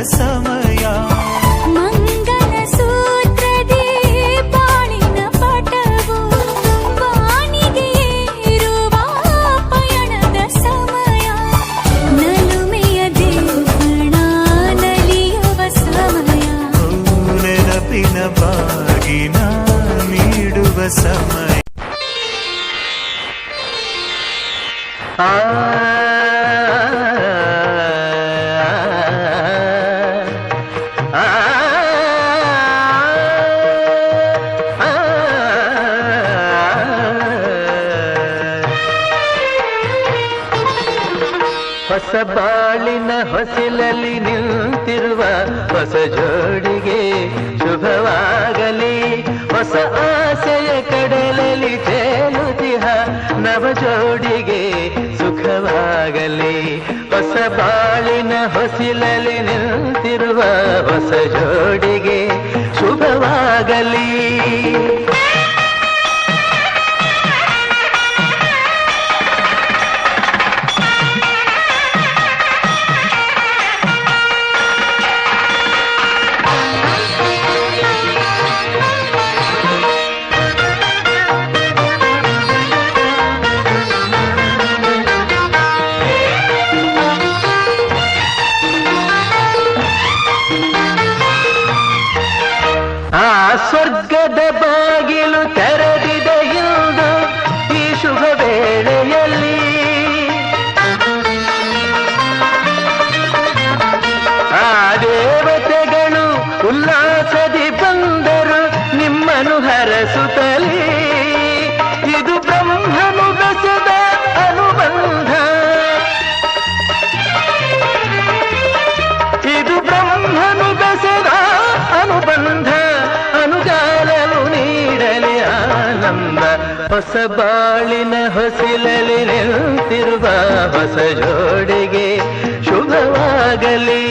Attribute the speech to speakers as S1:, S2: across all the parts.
S1: ಸಮಯ.
S2: ಮಂಗಲ ಸೂತ್ರದಿ ಬಾಳಿನ ಪಟವು ಬಾಣಿಗೆ ಏರುವ ಪಯಣದ ಸಮಯ. ನಲುಮೆಯ ದೇವಣ ನಲಿಯುವ ಸಮಯ.
S1: ನೆನಪಿನ ಬಾಗಿನ ನೀಡುವ ಸಮಯ.
S3: ಹೊಸ ಬಾಳಿನ ಹೊಸಿಲಲ್ಲಿ ನಿಂತಿರುವ ಹೊಸ ಜೋಡಿಗೆ ಶುಭವಾಗಲಿ. ಹೊಸ ಆಸೆಯ ಕಡಲಲ್ಲಿ ತೇಲುತ್ತಿಹ ನವ ಜೋಡಿಗೆ ಸುಖವಾಗಲಿ. ಹೊಸ ಬಾಳಿನ ಹೊಸಿಲಲ್ಲಿ ನಿಂತಿರುವ ಹೊಸ ಜೋಡಿಗೆ ಶುಭವಾಗಲಿ. ಸ್ವರ್ಗದ ಬಾಗಿಲು ತೆರೆದಿದೆ ಎಂದು ಈ ಶುಭ ವೇಳೆಯಲ್ಲಿ. ಆ ದೇವತೆಗಳು ಉಲ್ಲಾಸದಿ ಬಂದರು ನಿಮ್ಮನ್ನು ಹರಸುತ್ತಲೇ. ಇದು ಬ್ರಹ್ಮನು ಬೆಸೆದ ಅನುಬಂಧ. ಇದು ಬ್ರಹ್ಮನು ಬೆಸೆದ ಅನುಬಂಧ. ಅನುಗಾಲಲು ನೀಡಲಿ ಆನಂದ. ಹೊಸ ಬಾಳಿನ ಹೊಸಿಲಲ್ಲಿ ನಿಂತಿರುವ ಹೊಸ ಜೋಡಿಗೆ ಶುಭವಾಗಲಿ.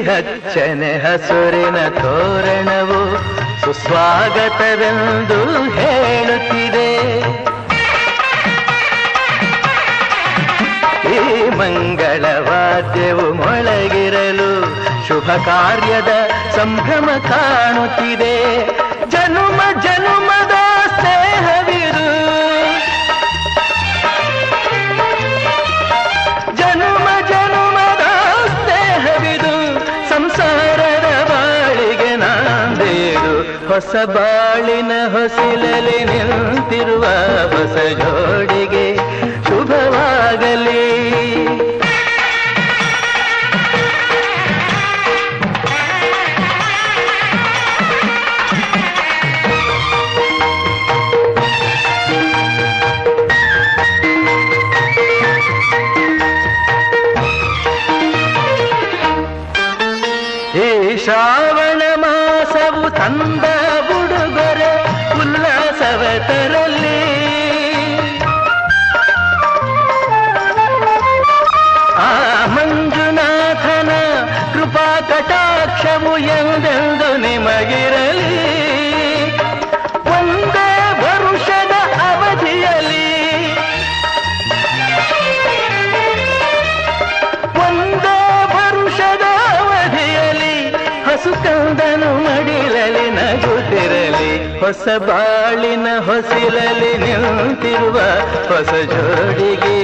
S3: ಹಚ್ಚನೆ ಹಸುರಿನ ತೋರಣವು ಸುಸ್ವಾಗತವೆಂದು ಹೇಳುತ್ತಿದೆ. ಈ ಮಂಗಳವಾದ್ಯವು ಮೊಳಗಿರಲು ಶುಭ ಕಾರ್ಯದ ಸಂಭ್ರಮ ಕಾಣುತ್ತಿದೆ. ಜನುಮ ಜನುಮದ ಸ್ನೇಹವಿದು. ಜನುಮ ಜನುಮದ ಸ್ನೇಹವಿದು. ಸಂಸಾರದ ಬಾಳಿಗೆ ನಾಂದೇದು. ಹೊಸ ಬಾಳಿನ ಹೊಸಿಲಲ್ಲಿ ನಿಂತಿರುವ ಹೊಸ ಜೋಡಿಗೆ ಶುಭವಾಗಲಿ. ಈ ಶ್ರಾವಣ ಮಾಸವು ತಂದ ಉಡುಗೊರೆ ಉಲ್ಲಾಸವ ತರಲಿ. ಆ ಮಂಜುನಾಥನ ಕೃಪಾ ಕಟಾಕ್ಷವು ಎಂದೆಂದು ನಿಮಗಿರಲಿ. ಒಂದೇ ವರುಷದ ಅವಧಿಯಲ್ಲಿ ಹಸುಕಂದನು ಮಡಿಲಲಿ ನಗುತ್ತಿರಲಿ. ಹೊಸ ಬಾಳಿನ ಹೊಸಿಲಲ್ಲಿ ನಿಂತಿರುವ ಹೊಸ ಜೋಡಿಗೆ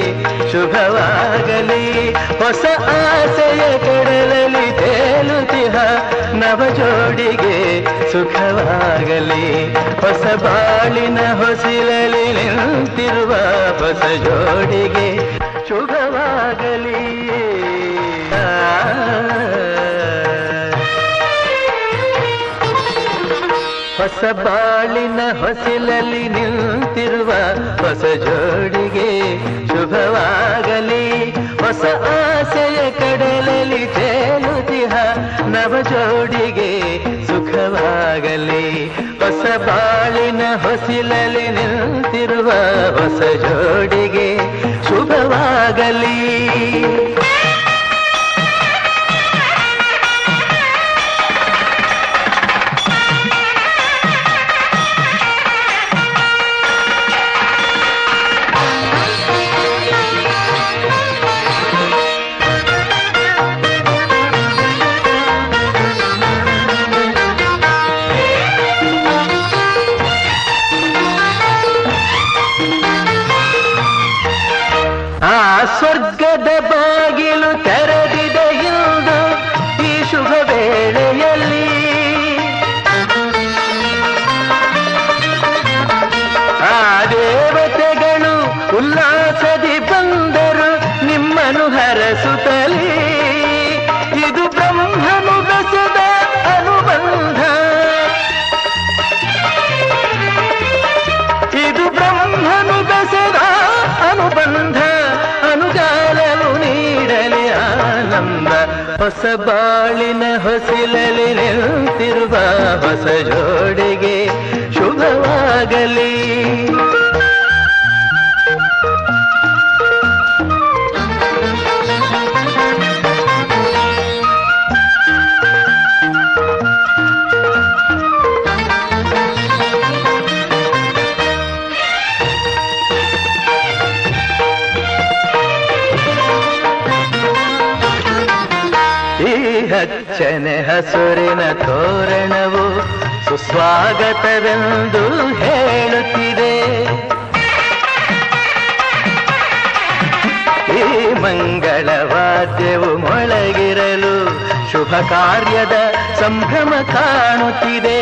S3: ಶುಭವಾಗಲಿ. ಹೊಸ ಆಸೆಯ ಕಡಲಲ್ಲಿ ತೇಲುತ್ತಿಹ ನವ ಜೋಡಿಗೆ ಸುಖವಾಗಲಿ. ಹೊಸ ಬಾಳಿನ ಹೊಸಿಲಲ್ಲಿ ನಿಂತಿರುವ ಹೊಸ ಜೋಡಿಗೆ ಶುಭವಾಗಲಿ. ಹೊಸ ಬಾಳಿನ ಹೊಸಿಲಲ್ಲಿ ನಿಂತಿರುವ ಹೊಸ ಜೋಡಿಗೆ ಶುಭವಾಗಲಿ. ಹೊಸ ಆಸೆಯ ಕಡಲಲ್ಲಿ ತೇಲುತ್ತಿಹ ನವ ಜೋಡಿಗೆ ಸುಖವಾಗಲಿ. ಹೊಸ ಬಾಳಿನ ಹೊಸಿಲಲ್ಲಿ ನಿಂತಿರುವ ಹೊಸ ಜೋಡಿಗೆ ಶುಭವಾಗಲಿ. ಆ ಸ್ವರ್ಗದ ಬಾಗಿಲು ತೆರೆದಿದೆ ಎಂದು ಈ ಶುಭ ವೇಳೆಯಲ್ಲಿ. ಆ ದೇವತೆಗಳು ಉಲ್ಲಾಸದಿ ಬಂದರು ನಿಮ್ಮನ್ನು ಹರಸುತ್ತಲೇ. ಇದು ಬ್ರಹ್ಮನು ಬೆಸೆದ ಅನುಬಂಧ, ಇದು ಬ್ರಹ್ಮನು ಬೆಸೆದ ಅನುಬಂಧ. ಅನುಗಾಲವು ನೀಡಲಿ ಆನಂದ. ಹೊಸ ಬಾಳಿನ ಹೊಸಿಲಲ್ಲಿ ನಿಂತಿರುವ ಹೊಸ ಜೋಡಿಗೆ ಶುಭವಾಗಲಿ. ಈ ಹಚ್ಚನೆ ಹಸುರಿನ ತೋರಣವು ಸುಸ್ವಾಗತವೆಂದು ಹೇಳುತ್ತಿದೆ. ಈ ಮಂಗಳವಾದ್ಯವು ಮೊಳಗಿರಲು ಶುಭ ಕಾರ್ಯದ ಸಂಭ್ರಮ ಕಾಣುತ್ತಿದೆ.